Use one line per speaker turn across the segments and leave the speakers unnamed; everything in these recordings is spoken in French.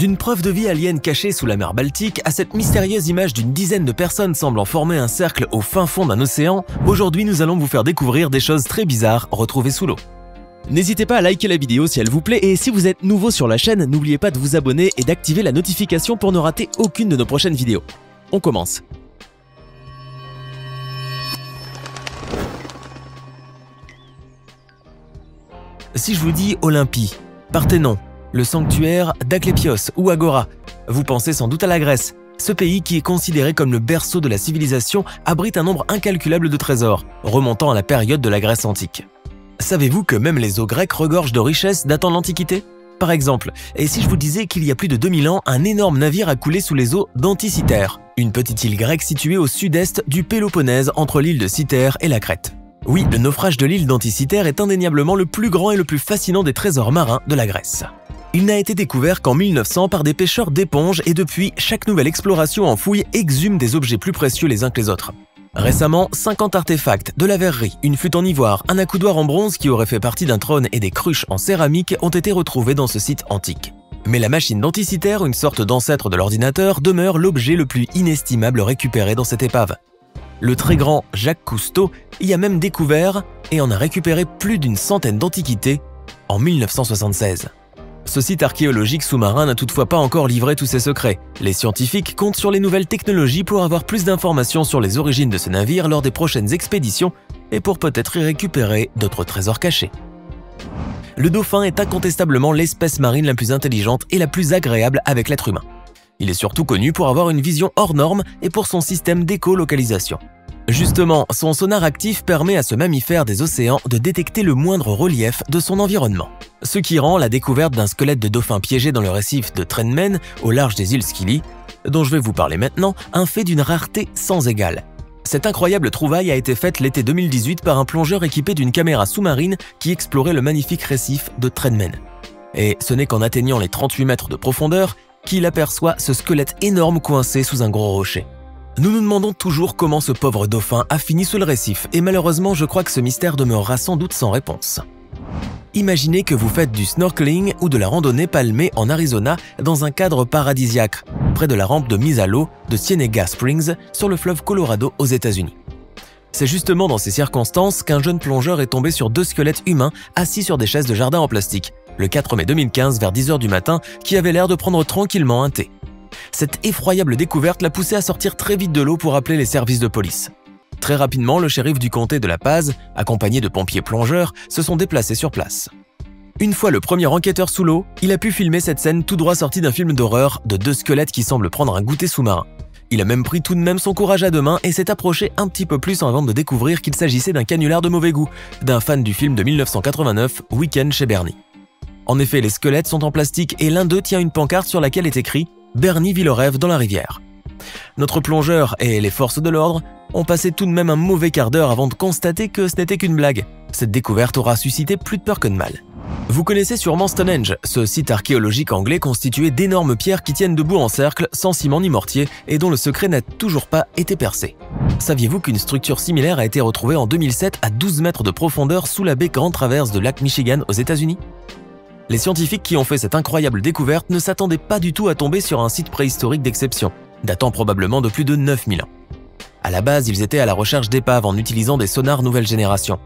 D'une preuve de vie alien cachée sous la mer Baltique à cette mystérieuse image d'une dizaine de personnes semblant former un cercle au fin fond d'un océan, aujourd'hui nous allons vous faire découvrir des choses très bizarres retrouvées sous l'eau. N'hésitez pas à liker la vidéo si elle vous plaît et si vous êtes nouveau sur la chaîne, n'oubliez pas de vous abonner et d'activer la notification pour ne rater aucune de nos prochaines vidéos. On commence. Si je vous dis Olympie, Parthénon, le sanctuaire d'Asclépios ou Agora, vous pensez sans doute à la Grèce. Ce pays, qui est considéré comme le berceau de la civilisation, abrite un nombre incalculable de trésors, remontant à la période de la Grèce antique. Savez-vous que même les eaux grecques regorgent de richesses datant de l'Antiquité? Par exemple, et si je vous disais qu'il y a plus de 2000 ans, un énorme navire a coulé sous les eaux d'Anticythère, une petite île grecque située au sud-est du Péloponnèse entre l'île de Cythère et la Crète. Oui, le naufrage de l'île d'Anticythère est indéniablement le plus grand et le plus fascinant des trésors marins de la Grèce. Il n'a été découvert qu'en 1900 par des pêcheurs d'éponges et depuis, chaque nouvelle exploration en fouille exhume des objets plus précieux les uns que les autres. Récemment, 50 artefacts, de la verrerie, une flûte en ivoire, un accoudoir en bronze qui aurait fait partie d'un trône et des cruches en céramique ont été retrouvés dans ce site antique. Mais la machine d'Anticythère, une sorte d'ancêtre de l'ordinateur, demeure l'objet le plus inestimable récupéré dans cette épave. Le très grand Jacques Cousteau y a même découvert et en a récupéré plus d'une centaine d'antiquités en 1976. Ce site archéologique sous-marin n'a toutefois pas encore livré tous ses secrets. Les scientifiques comptent sur les nouvelles technologies pour avoir plus d'informations sur les origines de ce navire lors des prochaines expéditions et pour peut-être y récupérer d'autres trésors cachés. Le dauphin est incontestablement l'espèce marine la plus intelligente et la plus agréable avec l'être humain. Il est surtout connu pour avoir une vision hors norme et pour son système d'écolocalisation. Justement, son sonar actif permet à ce mammifère des océans de détecter le moindre relief de son environnement. Ce qui rend la découverte d'un squelette de dauphin piégé dans le récif de Trenmen, au large des îles Scilly, dont je vais vous parler maintenant, un fait d'une rareté sans égale. Cette incroyable trouvaille a été faite l'été 2018 par un plongeur équipé d'une caméra sous-marine qui explorait le magnifique récif de Trenmen. Et ce n'est qu'en atteignant les 38 mètres de profondeur qu'il aperçoit ce squelette énorme coincé sous un gros rocher. Nous nous demandons toujours comment ce pauvre dauphin a fini sous le récif et malheureusement je crois que ce mystère demeurera sans doute sans réponse. Imaginez que vous faites du snorkeling ou de la randonnée palmée en Arizona dans un cadre paradisiaque, près de la rampe de mise à l'eau de Cienega Springs sur le fleuve Colorado aux États-Unis. C'est justement dans ces circonstances qu'un jeune plongeur est tombé sur deux squelettes humains assis sur des chaises de jardin en plastique, le 4 mai 2015 vers 10 h du matin, qui avaient l'air de prendre tranquillement un thé. Cette effroyable découverte l'a poussé à sortir très vite de l'eau pour appeler les services de police. Très rapidement, le shérif du comté de La Paz, accompagné de pompiers plongeurs, se sont déplacés sur place. Une fois le premier enquêteur sous l'eau, il a pu filmer cette scène tout droit sortie d'un film d'horreur de deux squelettes qui semblent prendre un goûter sous-marin. Il a même pris tout de même son courage à deux mains et s'est approché un petit peu plus avant de découvrir qu'il s'agissait d'un canular de mauvais goût, d'un fan du film de 1989, Week-end chez Bernie. En effet, les squelettes sont en plastique et l'un d'eux tient une pancarte sur laquelle est écrit « Bernie vit le rêve dans la rivière ». Notre plongeur et les forces de l'ordre ont passé tout de même un mauvais quart d'heure avant de constater que ce n'était qu'une blague. Cette découverte aura suscité plus de peur que de mal. Vous connaissez sûrement Stonehenge, ce site archéologique anglais constitué d'énormes pierres qui tiennent debout en cercle, sans ciment ni mortier, et dont le secret n'a toujours pas été percé. Saviez-vous qu'une structure similaire a été retrouvée en 2007 à 12 mètres de profondeur sous la baie Grand Traverse de lac Michigan aux États-Unis? Les scientifiques qui ont fait cette incroyable découverte ne s'attendaient pas du tout à tomber sur un site préhistorique d'exception, datant probablement de plus de 9000 ans. À la base, ils étaient à la recherche d'épaves en utilisant des sonars nouvelle génération.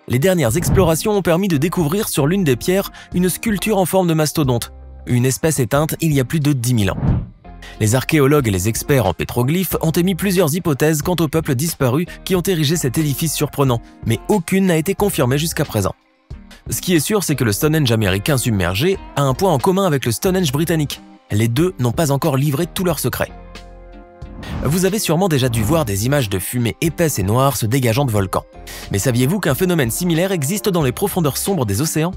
Les dernières explorations ont permis de découvrir sur l'une des pierres une sculpture en forme de mastodonte, une espèce éteinte il y a plus de 10 000 ans. Les archéologues et les experts en pétroglyphes ont émis plusieurs hypothèses quant aux peuples disparus qui ont érigé cet édifice surprenant, mais aucune n'a été confirmée jusqu'à présent. Ce qui est sûr, c'est que le Stonehenge américain submergé a un point en commun avec le Stonehenge britannique. Les deux n'ont pas encore livré tous leurs secrets. Vous avez sûrement déjà dû voir des images de fumée épaisse et noire se dégageant de volcans. Mais saviez-vous qu'un phénomène similaire existe dans les profondeurs sombres des océans?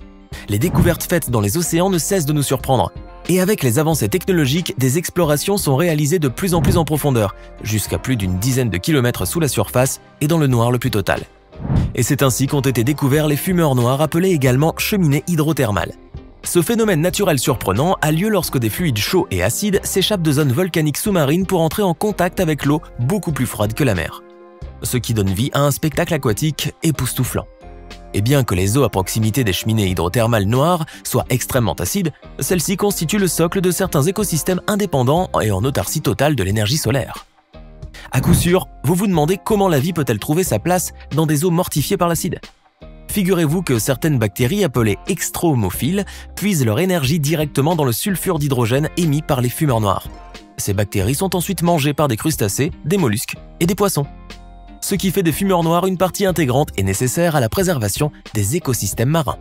Les découvertes faites dans les océans ne cessent de nous surprendre. Et avec les avancées technologiques, des explorations sont réalisées de plus en plus en profondeur, jusqu'à plus d'une dizaine de kilomètres sous la surface et dans le noir le plus total. Et c'est ainsi qu'ont été découverts les fumeurs noirs appelés également cheminées hydrothermales. Ce phénomène naturel surprenant a lieu lorsque des fluides chauds et acides s'échappent de zones volcaniques sous-marines pour entrer en contact avec l'eau beaucoup plus froide que la mer. Ce qui donne vie à un spectacle aquatique époustouflant. Et bien que les eaux à proximité des cheminées hydrothermales noires soient extrêmement acides, celles-ci constituent le socle de certains écosystèmes indépendants et en autarcie totale de l'énergie solaire. À coup sûr, vous vous demandez comment la vie peut-elle trouver sa place dans des eaux mortifiées par l'acide. Figurez-vous que certaines bactéries appelées extrahomophiles puisent leur énergie directement dans le sulfure d'hydrogène émis par les fumeurs noirs. Ces bactéries sont ensuite mangées par des crustacés, des mollusques et des poissons. Ce qui fait des fumeurs noirs une partie intégrante et nécessaire à la préservation des écosystèmes marins.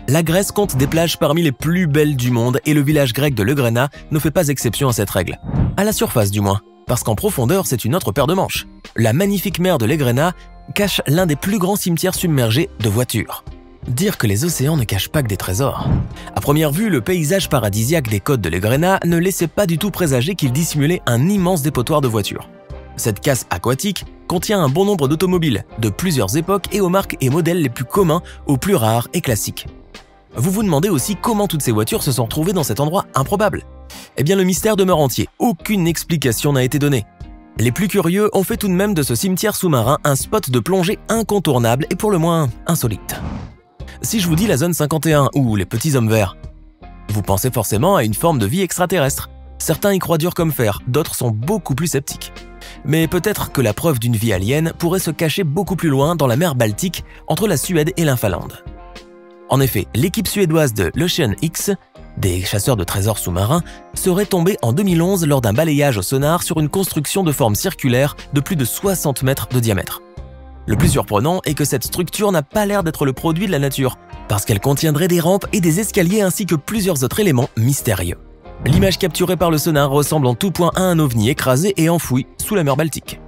La Grèce compte des plages parmi les plus belles du monde et le village grec de Legrena ne fait pas exception à cette règle. À la surface du moins, parce qu'en profondeur c'est une autre paire de manches. La magnifique mer de Legrena cache l'un des plus grands cimetières submergés de voitures. Dire que les océans ne cachent pas que des trésors. À première vue, le paysage paradisiaque des côtes de Legrena ne laissait pas du tout présager qu'il dissimulait un immense dépotoir de voitures. Cette casse aquatique contient un bon nombre d'automobiles de plusieurs époques et aux marques et modèles les plus communs aux plus rares et classiques. Vous vous demandez aussi comment toutes ces voitures se sont retrouvées dans cet endroit improbable. Eh bien, le mystère demeure entier. Aucune explication n'a été donnée. Les plus curieux ont fait tout de même de ce cimetière sous-marin un spot de plongée incontournable et pour le moins insolite. Si je vous dis la zone 51 ou les petits hommes verts, vous pensez forcément à une forme de vie extraterrestre. Certains y croient dur comme fer, d'autres sont beaucoup plus sceptiques. Mais peut-être que la preuve d'une vie alien pourrait se cacher beaucoup plus loin dans la mer Baltique, entre la Suède et la Finlande. En effet, l'équipe suédoise de l'Ocean X, des chasseurs de trésors sous-marins, serait tombée en 2011 lors d'un balayage au sonar sur une construction de forme circulaire de plus de 60 mètres de diamètre. Le plus surprenant est que cette structure n'a pas l'air d'être le produit de la nature, parce qu'elle contiendrait des rampes et des escaliers ainsi que plusieurs autres éléments mystérieux. L'image capturée par le sonar ressemble en tout point à un ovni écrasé et enfoui sous la mer Baltique.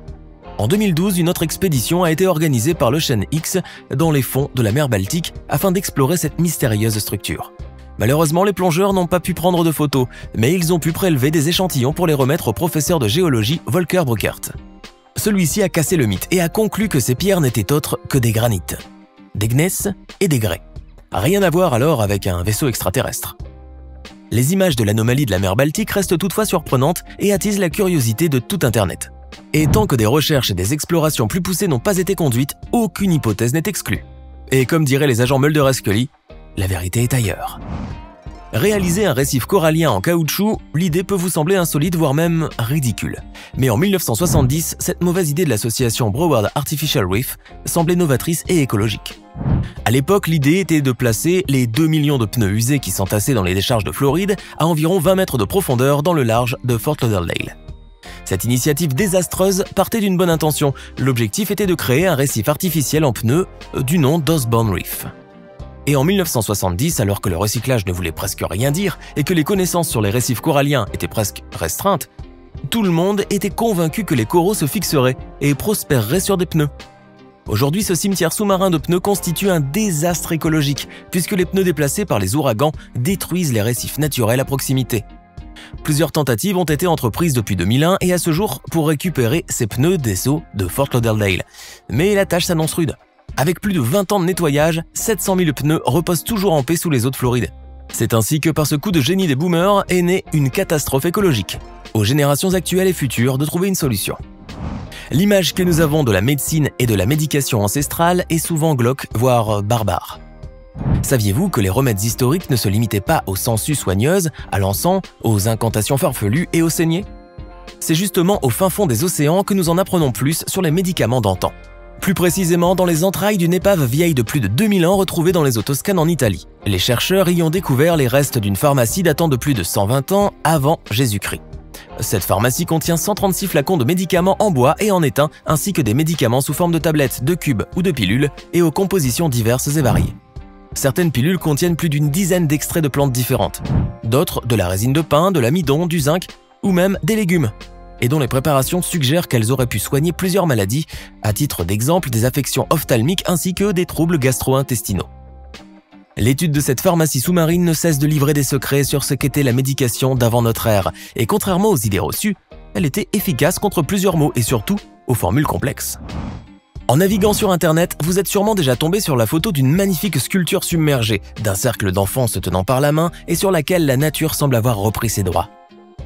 En 2012, une autre expédition a été organisée par l'Ocean X dans les fonds de la mer Baltique afin d'explorer cette mystérieuse structure. Malheureusement, les plongeurs n'ont pas pu prendre de photos, mais ils ont pu prélever des échantillons pour les remettre au professeur de géologie Volker Bruckert. Celui-ci a cassé le mythe et a conclu que ces pierres n'étaient autres que des granites, des gneiss et des grès. Rien à voir alors avec un vaisseau extraterrestre. Les images de l'anomalie de la mer Baltique restent toutefois surprenantes et attisent la curiosité de tout Internet. Et tant que des recherches et des explorations plus poussées n'ont pas été conduites, aucune hypothèse n'est exclue. Et comme diraient les agents Mulder et Scully, la vérité est ailleurs. Réaliser un récif corallien en caoutchouc, l'idée peut vous sembler insolite, voire même ridicule. Mais en 1970, cette mauvaise idée de l'association Broward Artificial Reef semblait novatrice et écologique. À l'époque, l'idée était de placer les 2 millions de pneus usés qui s'entassaient dans les décharges de Floride à environ 20 mètres de profondeur dans le large de Fort Lauderdale. Cette initiative désastreuse partait d'une bonne intention. L'objectif était de créer un récif artificiel en pneus du nom d'Osborne Reef. Et en 1970, alors que le recyclage ne voulait presque rien dire et que les connaissances sur les récifs coralliens étaient presque restreintes, tout le monde était convaincu que les coraux se fixeraient et prospéreraient sur des pneus. Aujourd'hui, ce cimetière sous-marin de pneus constitue un désastre écologique puisque les pneus déplacés par les ouragans détruisent les récifs naturels à proximité. Plusieurs tentatives ont été entreprises depuis 2001 et à ce jour pour récupérer ces pneus des eaux de Fort Lauderdale. Mais la tâche s'annonce rude. Avec plus de 20 ans de nettoyage, 700 000 pneus reposent toujours en paix sous les eaux de Floride. C'est ainsi que par ce coup de génie des boomers est née une catastrophe écologique. Aux générations actuelles et futures de trouver une solution. L'image que nous avons de la médecine et de la médication ancestrale est souvent glauque, voire barbare. Saviez-vous que les remèdes historiques ne se limitaient pas aux sangsues soigneuses, à l'encens, aux incantations farfelues et aux saignées? C'est justement au fin fond des océans que nous en apprenons plus sur les médicaments d'antan. Plus précisément dans les entrailles d'une épave vieille de plus de 2000 ans retrouvée dans les eaux toscanes en Italie. Les chercheurs y ont découvert les restes d'une pharmacie datant de plus de 120 ans avant Jésus-Christ. Cette pharmacie contient 136 flacons de médicaments en bois et en étain, ainsi que des médicaments sous forme de tablettes, de cubes ou de pilules et aux compositions diverses et variées. Certaines pilules contiennent plus d'une dizaine d'extraits de plantes différentes, d'autres de la résine de pin, de l'amidon, du zinc ou même des légumes, et dont les préparations suggèrent qu'elles auraient pu soigner plusieurs maladies, à titre d'exemple des affections ophtalmiques ainsi que des troubles gastro-intestinaux. L'étude de cette pharmacie sous-marine ne cesse de livrer des secrets sur ce qu'était la médication d'avant notre ère, et contrairement aux idées reçues, elle était efficace contre plusieurs maux et surtout aux formules complexes. En naviguant sur Internet, vous êtes sûrement déjà tombé sur la photo d'une magnifique sculpture submergée, d'un cercle d'enfants se tenant par la main et sur laquelle la nature semble avoir repris ses droits.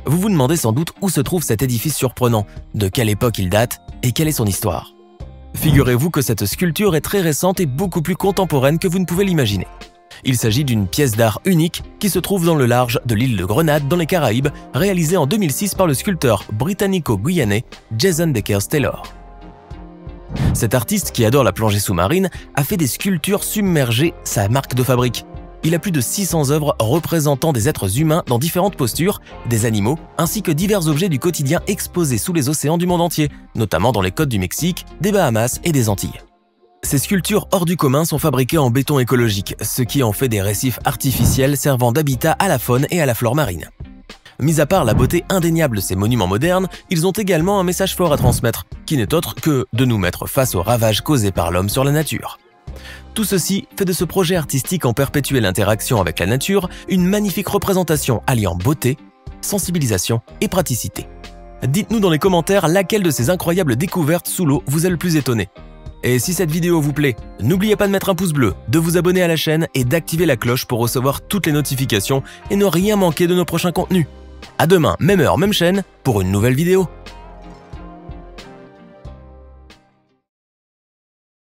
Vous vous demandez sans doute où se trouve cet édifice surprenant, de quelle époque il date et quelle est son histoire. Figurez-vous que cette sculpture est très récente et beaucoup plus contemporaine que vous ne pouvez l'imaginer. Il s'agit d'une pièce d'art unique qui se trouve dans le large de l'île de Grenade dans les Caraïbes, réalisée en 2006 par le sculpteur britannico-guyanais Jason Deckers-Taylor. Cet artiste qui adore la plongée sous-marine a fait des sculptures submergées, sa marque de fabrique. Il a plus de 600 œuvres représentant des êtres humains dans différentes postures, des animaux, ainsi que divers objets du quotidien exposés sous les océans du monde entier, notamment dans les côtes du Mexique, des Bahamas et des Antilles. Ces sculptures hors du commun sont fabriquées en béton écologique, ce qui en fait des récifs artificiels servant d'habitat à la faune et à la flore marine. Mis à part la beauté indéniable de ces monuments modernes, ils ont également un message fort à transmettre, qui n'est autre que de nous mettre face aux ravages causés par l'homme sur la nature. Tout ceci fait de ce projet artistique en perpétuelle interaction avec la nature une magnifique représentation alliant beauté, sensibilisation et praticité. Dites-nous dans les commentaires laquelle de ces incroyables découvertes sous l'eau vous a le plus étonné. Et si cette vidéo vous plaît, n'oubliez pas de mettre un pouce bleu, de vous abonner à la chaîne et d'activer la cloche pour recevoir toutes les notifications et ne rien manquer de nos prochains contenus. À demain, même heure, même chaîne, pour une nouvelle vidéo.